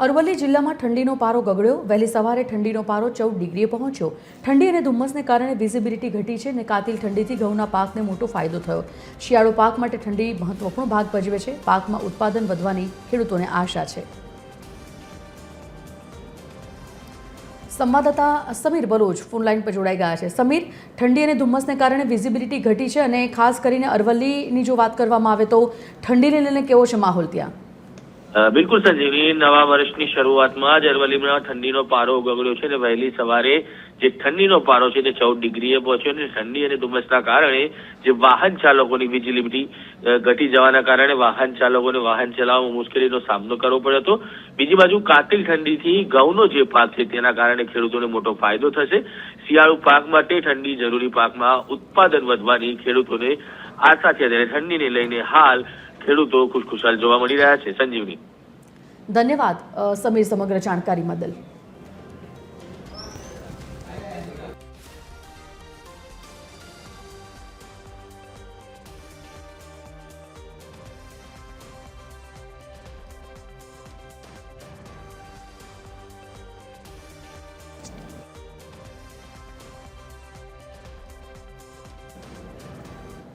અરવલ્લી જિલ્લામાં ઠંડીનો પારો ગગડ્યો। વહેલી સવારે ઠંડીનો પારો 14 ડિગ્રીએ પહોંચ્યો। ઠંડી અને ધુમ્મસને કારણે વિઝિબિલિટી ઘટી છે અને કાતિલ ઠંડીથી ઘઉંના પાકને મોટો ફાયદો થયો। શિયાળુ પાક માટે ઠંડી મહત્વપૂર્ણ ભાગ ભજવે છે। પાકમાં ઉત્પાદન વધવાની ખેડૂતોને આશા છે। સંવાદદાતા સમીર બલોચ ફોનલાઈન પર જોડાઈ ગયા છે। સમીર, ઠંડી અને ધુમ્મસને કારણે વિઝિબિલિટી ઘટી છે અને ખાસ કરીને અરવલ્લીની જો વાત કરવામાં આવે તો ઠંડીને લઈને કેવો છે માહોલ ત્યાં? બિલકુલ સંજીવની, નવા વર્ષની શરૂઆતમાં જ અરવલ્લીમાં ઠંડીનો પારો ગગડ્યો છે અને વહેલી સવારે જે ઠંડીનો પારો છે તે 14 ડિગ્રીએ પહોંચ્યો અને ઠંડી અને ધુમ્મસના કારણે જે વાહન ચાલકોની વિઝિબિલિટી ઘટી જવાના કારણે વાહન ચાલકોને વાહન ચલાવવામાં મુશ્કેલીનો સામનો કરવો પડ્યો હતો। બીજી બાજુ કાતિલ ઠંડીથી ઘઉંનો જે પાક છે તેના કારણે ખેડૂતોને મોટો ફાયદો થશે। શિયાળુ પાક માટે ઠંડી જરૂરી પાકમાં ઉત્પાદન વધવાની ખેડૂતોને આશા છે ત્યારે ઠંડીને લઈને હાલ ખેડૂતો ખુશખુશાલ જોવા મળી રહ્યા છે। સંજીવની, ધન્યવાદ સમીર સમગ્ર જાણકારી બદલ।